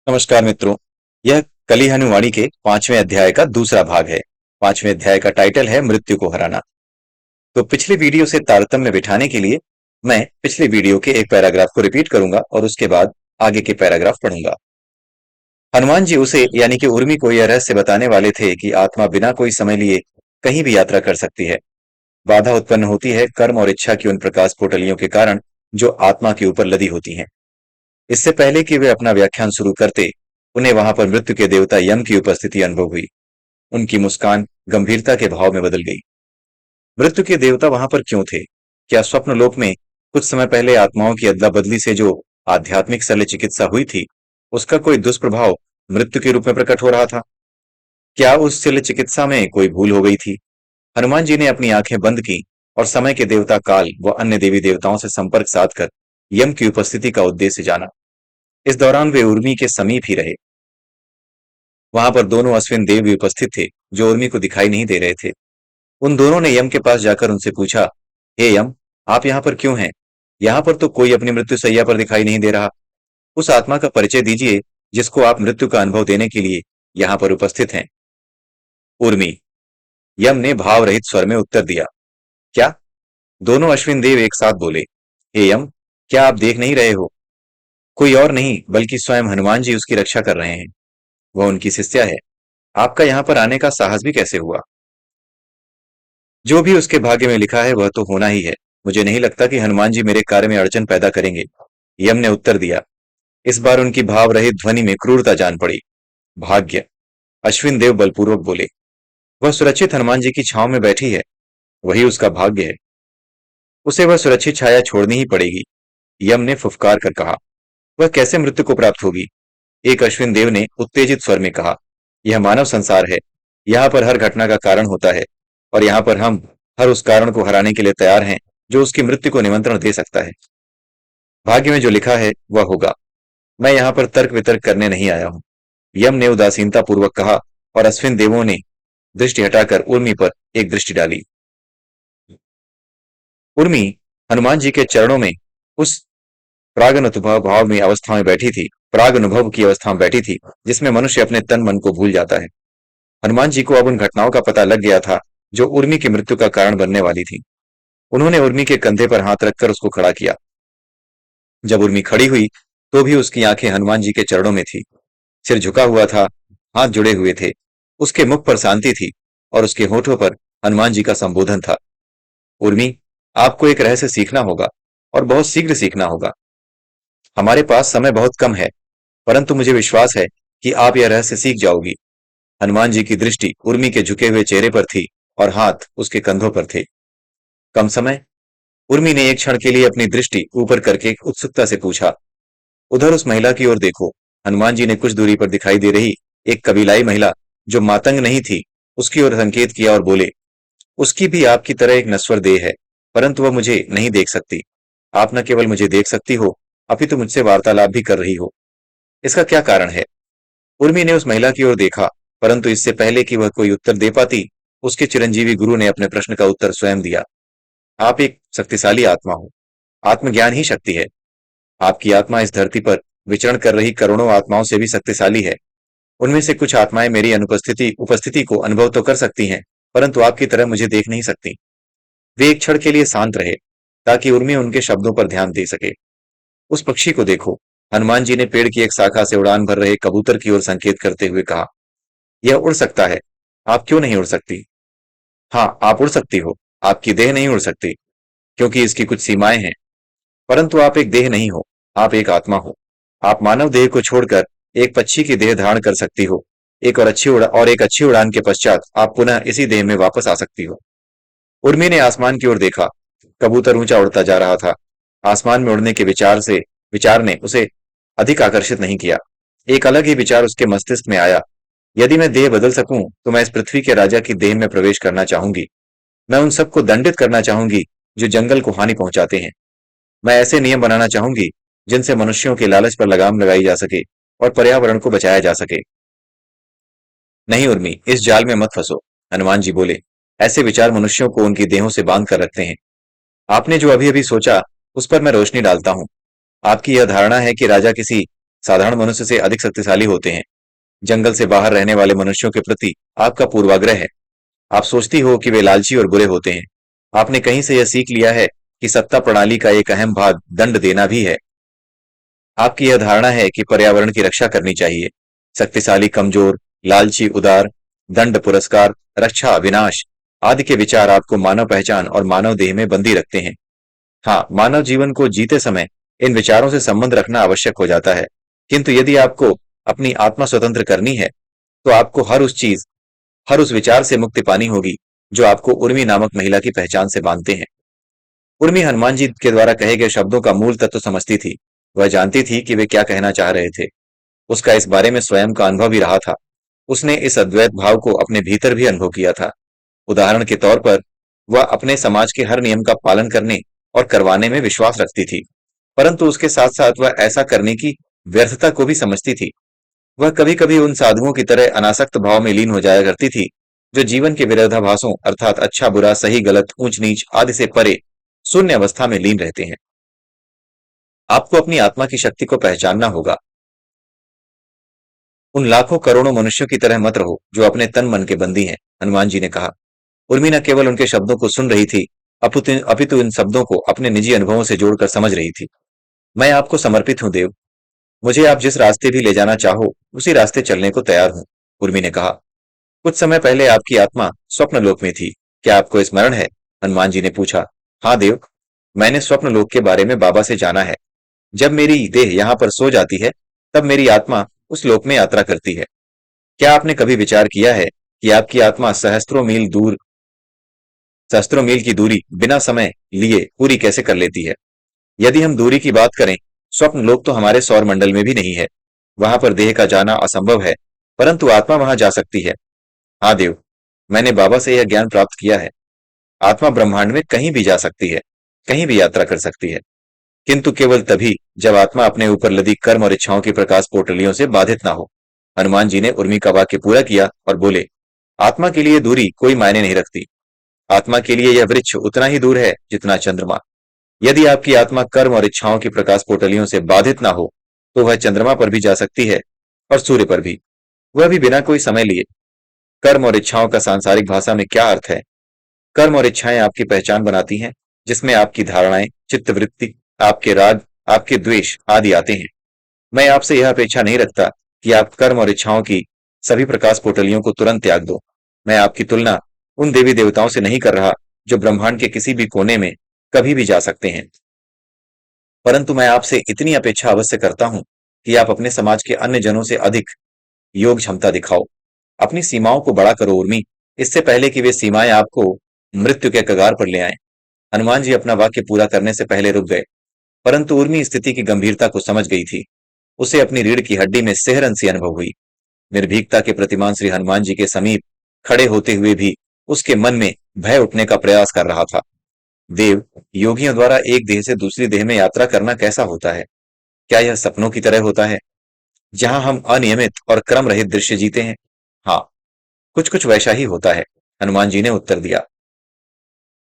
नमस्कार मित्रों। यह कली हनुवाणी के 5वें अध्याय का दूसरा भाग है। 5वें अध्याय का टाइटल है मृत्यु को हराना। तो पिछले वीडियो से तारतम्य बिठाने के लिए मैं पिछले वीडियो के एक पैराग्राफ को रिपीट करूंगा और उसके बाद आगे के पैराग्राफ पढ़ूंगा। हनुमान जी उसे यानी कि उर्मी को यह रहस्य बताने वाले थे कि आत्मा बिना कोई समय लिए कहीं भी यात्रा कर सकती है। बाधा उत्पन्न होती है कर्म और इच्छा की उन प्रकाश पोटलियों के कारण जो आत्मा के ऊपर लदी होती हैं। इससे पहले कि वे अपना व्याख्यान शुरू करते, उन्हें वहां पर मृत्यु के देवता यम की उपस्थिति अनुभव हुई। उनकी मुस्कान गंभीरता के भाव में बदल गई। मृत्यु के देवता वहां पर क्यों थे? क्या स्वप्न लोक में कुछ समय पहले आत्माओं की अदला बदली से जो आध्यात्मिक शल्य चिकित्सा हुई थी, उसका कोई दुष्प्रभाव मृत्यु के रूप में प्रकट हो रहा था? क्या उस शल्य चिकित्सा में कोई भूल हो गई थी? हनुमान जी ने अपनी आंखें बंद की और समय के देवता काल व अन्य देवी देवताओं से संपर्क साधकर यम की उपस्थिति का उद्देश्य जाना। इस दौरान वे उर्मी के समीप ही रहे। वहां पर दोनों अश्विन देव भी उपस्थित थे जो उर्मी को दिखाई नहीं दे रहे थे। उन दोनों ने यम के पास जाकर उनसे पूछा, हे यम, आप यहाँ पर क्यों हैं? यहाँ पर तो कोई अपनी मृत्यु शैया पर दिखाई नहीं दे रहा। उस आत्मा का परिचय दीजिए जिसको आप मृत्यु का अनुभव देने के लिए यहाँ पर उपस्थित हैं। उर्मी। यम ने भाव रहित स्वर में उत्तर दिया। क्या? दोनों अश्विन देव एक साथ बोले, हे यम, क्या आप देख नहीं रहे हो? कोई और नहीं बल्कि स्वयं हनुमान जी उसकी रक्षा कर रहे हैं। वह उनकी शिष्या है। आपका यहाँ पर आने का साहस भी कैसे हुआ? जो भी उसके भाग्य में लिखा है वह तो होना ही है। मुझे नहीं लगता कि हनुमान जी मेरे कार्य में अड़चन पैदा करेंगे। यम ने उत्तर दिया। इस बार उनकी भाव रहित ध्वनि में क्रूरता जान पड़ी। भाग्य? अश्विन देव बलपूर्वक बोले। वह सुरक्षित हनुमान जी की छांव में बैठी है, वही उसका भाग्य है। उसे वह सुरक्षित छाया छोड़नी ही पड़ेगी। यम ने फुफकार कर कहा। वह कैसे मृत्यु को प्राप्त होगी? एक अश्विन देव ने उत्तेजित स्वर में कहा। यह मानव संसार है। यहाँ पर हर घटना का कारण होता है और यहाँ पर हम हर उस कारण को हराने के लिए तैयार हैं जो उसकी मृत्यु को निमंत्रण दे सकता है। भाग्य में जो लिखा है वह होगा। मैं यहाँ पर तर्क वितर्क करने नहीं आया हूं। यम ने उदासीनता पूर्वक कहा और अश्विन देवों ने दृष्टि हटाकर उर्मी पर एक दृष्टि डाली। उर्मी हनुमान जी के चरणों में उस प्राग अनुभव भाव में अवस्था में बैठी थी, प्राग अनुभव की अवस्था में बैठी थी जिसमें मनुष्य अपने तन मन को भूल जाता है। हनुमान जी को अब उन घटनाओं का पता लग गया था जो उर्मी की मृत्यु का कारण बनने वाली थी। उन्होंने उर्मी के कंधे पर हाथ रखकर उसको खड़ा किया। जब उर्मी खड़ी हुई तो भी उसकी आंखें हनुमान जी के चरणों में थी। सिर झुका हुआ था, हाथ जुड़े हुए थे। उसके मुख पर शांति थी और उसके होठों पर हनुमान जी का संबोधन था। उर्मी, आपको एक रहस्य सीखना होगा और बहुत शीघ्र सीखना होगा। हमारे पास समय बहुत कम है, परंतु मुझे विश्वास है कि आप यह रहस्य सीख जाओगी। हनुमान जी की दृष्टि उर्मी के झुके हुए चेहरे पर थी और हाथ उसके कंधों पर थे। कम समय? उर्मी ने एक क्षण के लिए अपनी दृष्टि ऊपर करके उत्सुकता से पूछा। उधर उस महिला की ओर देखो। हनुमान जी ने कुछ दूरी पर दिखाई दे रही एक कबीलाई महिला जो मातंग नहीं थी उसकी ओर संकेत किया और बोले, उसकी भी आपकी तरह एक नश्वर देह है, परंतु वह मुझे नहीं देख सकती। आप न केवल मुझे देख सकती हो, अपितु मुझसे वार्तालाप भी कर रही हो। इसका क्या कारण है? उर्मी ने उस महिला की ओर देखा, परंतु इससे पहले कि वह कोई उत्तर दे पाती, उसके चिरंजीवी गुरु ने अपने प्रश्न का उत्तर स्वयं दिया। आप एक शक्तिशाली आत्मा हो। आत्मज्ञान ही शक्ति है। आपकी आत्मा इस धरती पर विचरण कर रही करोड़ों आत्माओं से भी शक्तिशाली है। उनमें से कुछ आत्माएं मेरी अनुपस्थिति उपस्थिति को अनुभव तो कर सकती हैं, परंतु आपकी तरह मुझे देख नहीं सकती। वे एक क्षण के लिए शांत रहे ताकि उर्मी उनके शब्दों पर ध्यान दे सके। उस पक्षी को देखो। हनुमान जी ने पेड़ की एक शाखा से उड़ान भर रहे कबूतर की ओर संकेत करते हुए कहा। यह उड़ सकता है। आप क्यों नहीं उड़ सकती? हाँ, आप उड़ सकती हो। आपकी देह नहीं उड़ सकती क्योंकि इसकी कुछ सीमाएं हैं। परंतु आप एक देह नहीं हो, आप एक आत्मा हो। आप मानव देह को छोड़कर एक पक्षी की देह धारण कर सकती हो। एक अच्छी उड़ान के पश्चात आप पुनः इसी देह में वापस आ सकती हो। उर्मी ने आसमान की ओर देखा। कबूतर ऊंचा उड़ता जा रहा था। आसमान में उड़ने के विचार ने उसे अधिक आकर्षित नहीं किया। एक अलग ही विचार उसके मस्तिष्क में आया। यदि मैं देह बदल सकूं तो मैं इस पृथ्वी के राजा की देह में प्रवेश करना चाहूंगी। मैं उन सबको दंडित करना चाहूंगी जो जंगल को हानि पहुंचाते हैं। मैं ऐसे नियम बनाना चाहूंगी जिनसे मनुष्यों के लालच पर लगाम लगाई जा सके और पर्यावरण को बचाया जा सके। नहीं उर्मी, इस जाल में मत फंसो। हनुमान जी बोले। ऐसे विचार मनुष्यों को उनकी देहों से बांध कर रखते हैं। आपने जो अभी अभी सोचा उस पर मैं रोशनी डालता हूं। आपकी यह धारणा है कि राजा किसी साधारण मनुष्य से अधिक शक्तिशाली होते हैं। जंगल से बाहर रहने वाले मनुष्यों के प्रति आपका पूर्वाग्रह है। आप सोचती हो कि वे लालची और बुरे होते हैं। आपने कहीं से यह सीख लिया है कि सत्ता प्रणाली का एक अहम भाग दंड देना भी है। आपकी यह धारणा है कि पर्यावरण की रक्षा करनी चाहिए। शक्तिशाली कमजोर, लालची उदार, दंड पुरस्कार, रक्षा विनाश आदि के विचार आपको मानव पहचान और मानव देह में बंदी रखते हैं। हाँ, मानव जीवन को जीते समय इन विचारों से संबंध रखना आवश्यक हो जाता है, किंतु यदि आपको अपनी आत्मा स्वतंत्र करनी है तो आपको हर उस विचार से मुक्ति पानी होगी जो आपको उर्मी नामक महिला की पहचान से बांधते हैं। उर्मी हनुमान जी के द्वारा कहे गए शब्दों का मूल तत्व समझती थी। वह जानती थी कि वे क्या कहना चाह रहे थे। उसका इस बारे में स्वयं का अनुभव भी रहा था। उसने इस अद्वैत भाव को अपने भीतर भी अनुभव किया था। उदाहरण के तौर पर वह अपने समाज के हर नियम का पालन करने और करवाने में विश्वास रखती थी, परंतु उसके साथ साथ वह ऐसा करने की व्यर्थता को भी समझती थी। वह कभी कभी उन साधुओं की तरह अनासक्त भाव में लीन हो जाया करती थी जो जीवन के विरोधाभासों अर्थात अच्छा बुरा सही गलत ऊंच नीच आदि से परे शून्य अवस्था में लीन रहते हैं। आपको अपनी आत्मा की शक्ति को पहचानना होगा। उन लाखों करोड़ों मनुष्यों की तरह मत रहो जो अपने तन मन के बंदी हैं, हनुमान जी ने कहा। उर्मी न केवल उनके शब्दों को सुन रही थी, अपितु इन शब्दों को अपने निजी अनुभवों से जोड़कर समझ रही थी। मैं आपको समर्पित हूं देव। मुझे आप जिस रास्ते भी ले जाना चाहो उसी रास्ते चलने को तैयार हूं, उर्मी ने कहा। कुछ समय पहले आपकी आत्मा स्वप्न लोक में थी, क्या आपको स्मरण है? हनुमान जी ने पूछा। हाँ देव, मैंने स्वप्न लोक के बारे में बाबा से जाना है। जब मेरी देह यहाँ पर सो जाती है तब मेरी आत्मा उस लोक में यात्रा करती है। क्या आपने कभी विचार किया है कि आपकी आत्मा सहस्त्रों मील की दूरी बिना समय लिए पूरी कैसे कर लेती है? यदि हम दूरी की बात करें, स्वप्न लोक तो हमारे सौर मंडल में भी नहीं है। वहां पर देह का जाना असंभव है, परंतु आत्मा वहां जा सकती है। हाँ देव, मैंने बाबा से यह ज्ञान प्राप्त किया है। आत्मा ब्रह्मांड में कहीं भी जा सकती है, कहीं भी यात्रा कर सकती है, किंतु केवल तभी जब आत्मा अपने ऊपर लदी कर्म और इच्छाओं की प्रकाश पोटलियों से बाधित ना हो। हनुमान जी ने उर्मी का वाक्य पूरा किया और बोले, आत्मा के लिए दूरी कोई मायने नहीं रखती। आत्मा के लिए यह वृक्ष उतना ही दूर है जितना चंद्रमा। यदि आपकी आत्मा कर्म और इच्छाओं की प्रकाश पोटलियों से बाधित ना हो तो वह चंद्रमा पर भी जा सकती है और सूर्य पर भी, वह भी बिना कोई समय लिए। कर्म और इच्छाओं का सांसारिक भाषा में क्या अर्थ है? कर्म और इच्छाएं आपकी पहचान बनाती हैं, जिसमें आपकी धारणाएं, चित्तवृत्ति, आपके राग, आपके द्वेष आदि आते हैं। मैं आपसे यह अपेक्षा नहीं रखता कि आप कर्म और इच्छाओं की सभी प्रकाश पोटलियों को तुरंत त्याग दो। मैं आपकी तुलना उन देवी देवताओं से नहीं कर रहा जो ब्रह्मांड के किसी भी कोने में कभी भी जा सकते हैं, परंतु मैं आपसे इतनी अपेक्षा अवश्य करता हूं कि आप अपने समाज के अन्य जनों से अधिक योग क्षमता दिखाओ। अपनी सीमाओं को बड़ा करो उर्मी, इससे पहले कि वे सीमाएं आपको मृत्यु के कगार पर ले आए। हनुमान जी अपना वाक्य पूरा करने से पहले रुक गए, परंतु उर्मी स्थिति की गंभीरता को समझ गई थी। उसे अपनी रीढ़ की हड्डी में सिहरन सी अनुभव हुई। निर्भीकता के प्रतिमान श्री हनुमान जी के समीप खड़े होते हुए भी उसके मन में भय उठने का प्रयास कर रहा था। देव, योगियों द्वारा एक देह से दूसरी देह में यात्रा करना कैसा होता है? क्या यह सपनों की तरह होता है जहां हम अनियमित और क्रम रहित दृश्य जीते हैं? हाँ, कुछ कुछ वैसा ही होता है, हनुमान जी ने उत्तर दिया।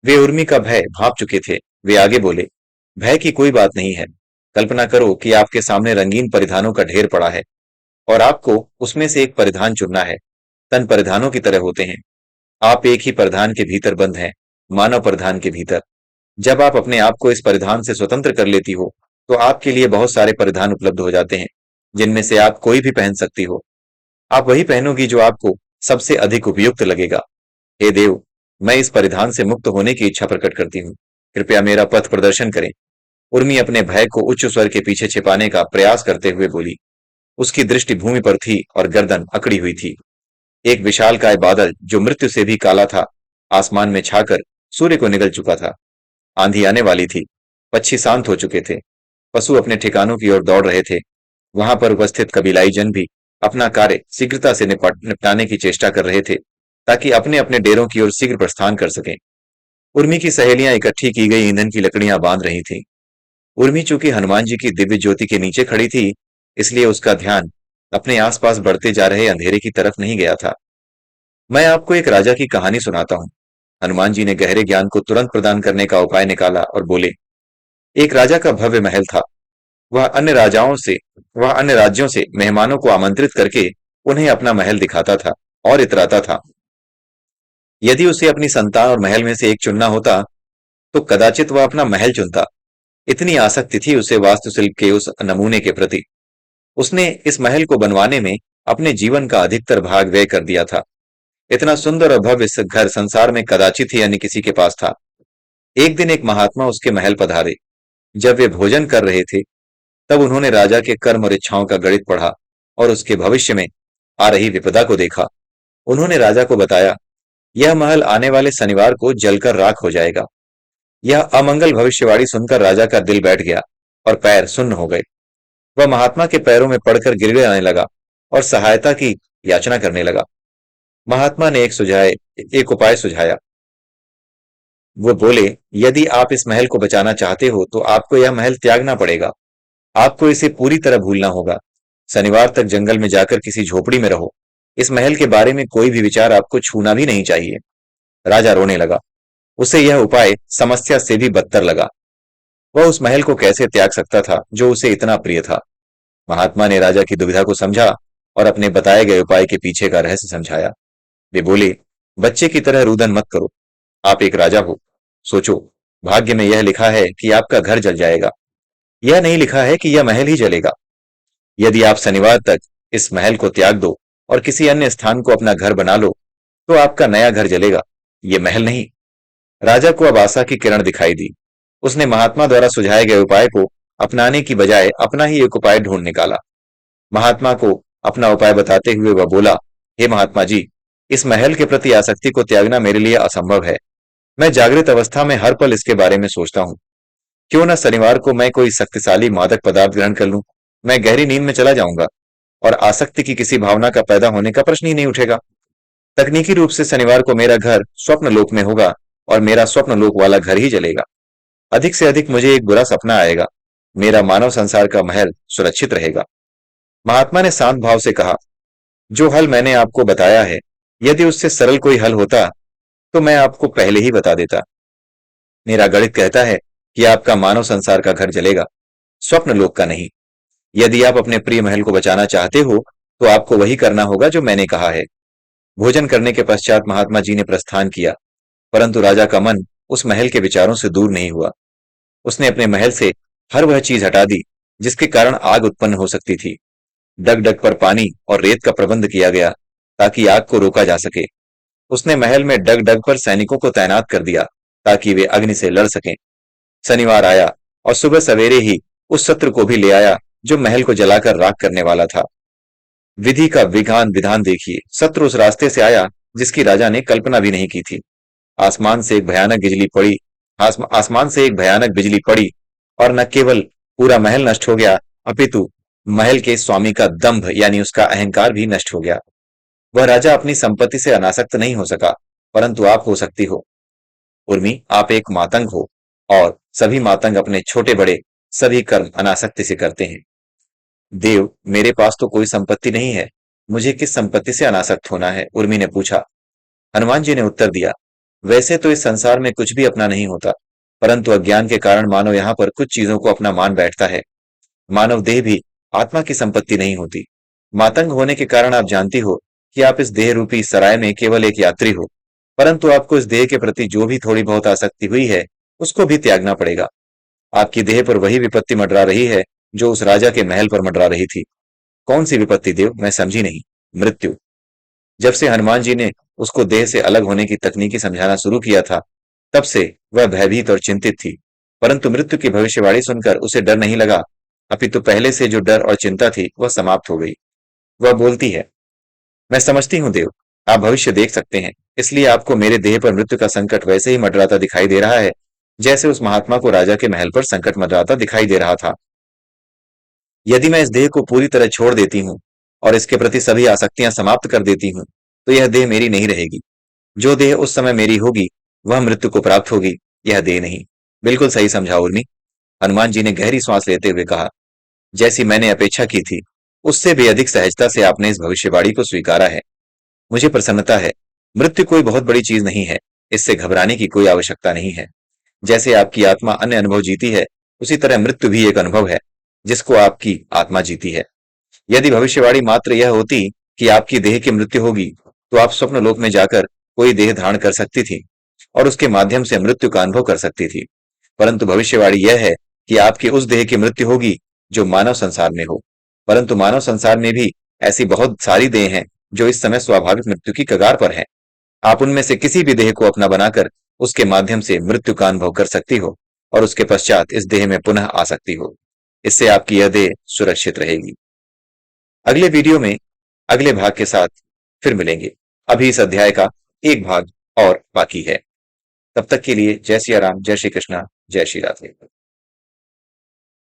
वे उर्मी का भय भांप चुके थे। वे आगे बोले, भय की कोई बात नहीं है। कल्पना करो कि आपके सामने रंगीन परिधानों का ढेर पड़ा है और आपको उसमें से एक परिधान चुनना है। तन परिधानों की तरह होते हैं। आप एक ही परिधान के भीतर बंद हैं, मानव परिधान के भीतर। जब आप अपने आप को इस परिधान से स्वतंत्र कर लेती हो तो आपके लिए बहुत सारे परिधान उपलब्ध हो जाते हैं, जिनमें से आप कोई भी पहन सकती हो। आप वही पहनोगी जो आपको सबसे अधिक उपयुक्त लगेगा। हे देव, मैं इस परिधान से मुक्त होने की इच्छा प्रकट करती हूँ। कृपया मेरा पथ प्रदर्शन करें। उर्मी अपने भय को उच्च स्वर के पीछे छिपाने का प्रयास करते हुए बोली। उसकी दृष्टि भूमि पर थी और गर्दन अकड़ी हुई थी। एक विशालकाय बादल जो मृत्यु से भी काला था, आसमान में छाकर सूर्य को निगल चुका था। आंधी आने वाली थी। पक्षी शांत हो चुके थे। पशु अपने ठिकानों की ओर दौड़ रहे थे। वहां पर उपस्थित कबीलाई जन भी अपना कार्य शीघ्रता से निपटाने की चेष्टा कर रहे थे ताकि अपने अपने डेरों की ओर शीघ्र प्रस्थान कर सकें। उर्मी की सहेलियां इकट्ठी की गई ईंधन की लकड़ियां बांध रही थीं। उर्मी चूंकि हनुमान जी की दिव्य ज्योति के नीचे खड़ी थी, इसलिए उसका ध्यान अपने आसपास बढ़ते जा रहे अंधेरे की तरफ नहीं गया था। मैं आपको एक राजा की कहानी सुनाता हूँ। हनुमान जी ने गहरे ज्ञान को तुरंत प्रदान करने का उपाय निकाला और बोले, एक राजा का भव्य महल था। वह अन्य राज्यों से मेहमानों को आमंत्रित करके उन्हें अपना महल दिखाता था और इतराता था। यदि उसे अपनी संतान और महल में से एक चुनना होता तो कदाचित वह अपना महल चुनता। इतनी आसक्ति थी उसे वास्तुशिल्प के उस नमूने के प्रति। उसने इस महल को बनवाने में अपने जीवन का अधिकतर भाग व्यय कर दिया था। इतना सुंदर और भव्य घर संसार में कदाचित ही अन्य किसी के पास था। एक दिन एक महात्मा उसके महल पधारे। जब वे भोजन कर रहे थे तब उन्होंने राजा के कर्म और इच्छाओं का गणित पढ़ा और उसके भविष्य में आ रही विपदा को देखा। उन्होंने राजा को बताया, यह महल आने वाले शनिवार को जलकर राख हो जाएगा। यह अमंगल भविष्यवाणी सुनकर राजा का दिल बैठ गया और पैर सुन्न हो गए। वह महात्मा के पैरों में पड़कर गिड़गिड़ाने लगा और सहायता की याचना करने लगा। महात्मा ने एक उपाय सुझाया। वो बोले, यदि आप इस महल को बचाना चाहते हो तो आपको यह महल त्यागना पड़ेगा। आपको इसे पूरी तरह भूलना होगा। शनिवार तक जंगल में जाकर किसी झोपड़ी में रहो। इस महल के बारे में कोई भी विचार आपको छूना भी नहीं चाहिए। राजा रोने लगा। उसे यह उपाय समस्या से भी बदतर लगा। वह उस महल को कैसे त्याग सकता था जो उसे इतना प्रिय था। महात्मा ने राजा की दुविधा को समझा और अपने बताए गए उपाय के पीछे का रहस्य समझाया। वे बोले, बच्चे की तरह रुदन मत करो। आप एक राजा हो। सोचो, भाग्य में यह लिखा है कि आपका घर जल जाएगा। यह नहीं लिखा है कि यह महल ही जलेगा। यदि आप शनिवार तक इस महल को त्याग दो और किसी अन्य स्थान को अपना घर बना लो तो आपका नया घर जलेगा, यह महल नहीं। राजा को अब आशा की किरण दिखाई दी। उसने महात्मा द्वारा सुझाए गए उपाय को अपनाने की बजाय अपना ही एक उपाय ढूंढ निकाला। महात्मा को अपना उपाय बताते हुए वह बोला, हे महात्मा जी, इस महल के प्रति आसक्ति को त्यागना मेरे लिए असंभव है। मैं जागृत अवस्था में हर पल इसके बारे में सोचता हूँ। क्यों न शनिवार को मैं कोई शक्तिशाली मादक पदार्थ ग्रहण कर लूं। मैं गहरी नींद में चला जाऊंगा और आसक्ति की किसी भावना का पैदा होने का प्रश्न ही नहीं उठेगा। तकनीकी रूप से शनिवार को मेरा घर स्वप्न लोक में होगा और मेरा स्वप्न लोक वाला घर ही जलेगा। अधिक से अधिक मुझे एक बुरा सपना आएगा। मेरा मानव संसार का महल सुरक्षित रहेगा। महात्मा ने शांत भाव से कहा, जो हल मैंने आपको बताया है, यदि उससे सरल कोई हल होता तो मैं आपको पहले ही बता देता। मेरा गणित कहता है कि आपका मानव संसार का घर जलेगा, स्वप्न लोक का नहीं। यदि आप अपने प्रिय महल को बचाना चाहते हो तो आपको वही करना होगा जो मैंने कहा है। भोजन करने के पश्चात महात्मा जी ने प्रस्थान किया, परंतु राजा का मन उस महल के विचारों से दूर नहीं हुआ। उसने अपने महल से हर वह चीज हटा दी जिसके कारण आग उत्पन्न हो सकती थी। डग डग पर पानी और रेत का प्रबंध किया गया ताकि आग को रोका जा सके। उसने महल में डग डग पर सैनिकों को तैनात कर दिया ताकि वे अग्नि से लड़ सकें। शनिवार आया और सुबह सवेरे ही उस शत्रु को भी ले आया जो महल को जलाकर राख करने वाला था। विधि का विधान विधान देखिए। शत्रु उस रास्ते से आया जिसकी राजा ने कल्पना भी नहीं की थी। आसमान से एक भयानक बिजली पड़ी आसमान से एक भयानक बिजली पड़ी और न केवल पूरा महल नष्ट हो गया, अपितु महल के स्वामी का दंभ यानी उसका अहंकार भी नष्ट हो गया। वह राजा अपनी संपत्ति से अनासक्त नहीं हो सका, परंतु आप हो सकती हो। उर्मी, आप एक मातंग हो और सभी मातंग अपने छोटे बड़े सभी कर्म अनासक्ति से करते हैं। देव, मेरे पास तो कोई संपत्ति नहीं है। मुझे किस संपत्ति से अनासक्त होना है? उर्मी ने पूछा। हनुमान जी ने उत्तर दिया, वैसे तो इस संसार में कुछ भी अपना नहीं होता, परंतु अज्ञान के कारण मानव यहाँ पर कुछ चीजों को अपना मान बैठता है। मानव देह भी आत्मा की संपत्ति नहीं होती। मातंग होने के कारण आप जानती हो कि आप इस देह रूपी सराय में केवल एक यात्री हो, परंतु आपको इस देह के प्रति जो भी थोड़ी बहुत आसक्ति हुई है उसको भी त्यागना पड़ेगा। आपकी देह पर वही विपत्ति मंडरा रही है जो उस राजा के महल पर मंडरा रही थी। कौन सी विपत्ति देव? मैं समझी नहीं। मृत्यु। जब से हनुमान जी ने उसको देह से अलग होने की तकनीकी समझाना शुरू किया था, तब से वह भयभीत और चिंतित थी, परंतु मृत्यु की भविष्यवाणी सुनकर उसे डर नहीं लगा, अपितु पहले से जो डर और चिंता थी वह समाप्त हो गई। वह बोलती है, मैं समझती हूँ देव, आप भविष्य देख सकते हैं, इसलिए आपको मेरे देह पर मृत्यु का संकट वैसे ही मंडराता दिखाई दे रहा है जैसे उस महात्मा को राजा के महल पर संकट मंडराता दिखाई दे रहा था। यदि मैं इस देह को पूरी तरह छोड़ देती हूँ और इसके प्रति सभी आसक्तियां समाप्त कर देती हूँ तो यह देह मेरी नहीं रहेगी। जो देह उस समय मेरी होगी वह मृत्यु को प्राप्त होगी, यह देह नहीं। बिल्कुल सही समझा उर्मी। हनुमान जी ने गहरी सांस लेते हुए कहा, जैसी मैंने अपेक्षा की थी उससे भी अधिक सहजता से आपने इस भविष्यवाणी को स्वीकारा है। मुझे प्रसन्नता है। मृत्यु कोई बहुत बड़ी चीज नहीं है, इससे घबराने की कोई आवश्यकता नहीं है। जैसे आपकी आत्मा अन्य अनुभव जीती है, उसी तरह मृत्यु भी एक अनुभव है। जिसको आपकी आत्मा जीती है। यदि भविष्यवाणी मात्र यह होती कि आपकी देह की मृत्यु होगी, तो आप स्वप्न लोक में जाकर कोई देह धारण कर सकती थी और उसके माध्यम से मृत्यु का अनुभव कर सकती थी। परंतु भविष्यवाणी यह है कि आपकी उस देह की मृत्यु होगी जो मानव संसार में हो। परंतु मानव संसार में भी ऐसी बहुत सारी देह हैं जो इस समय स्वाभाविक मृत्यु की कगार पर हैं। आप उनमें से किसी भी देह को अपना बनाकर उसके माध्यम से मृत्यु का अनुभव कर सकती हो और उसके पश्चात इस देह में पुनः आ सकती हो। इससे आपकी यह देह सुरक्षित रहेगी। अगले वीडियो में अगले भाग के साथ फिर मिलेंगे। अभी इस अध्याय का एक भाग और बाकी है। तब तक के लिए जय सिया राम, जय श्री कृष्णा, जय श्री राधे।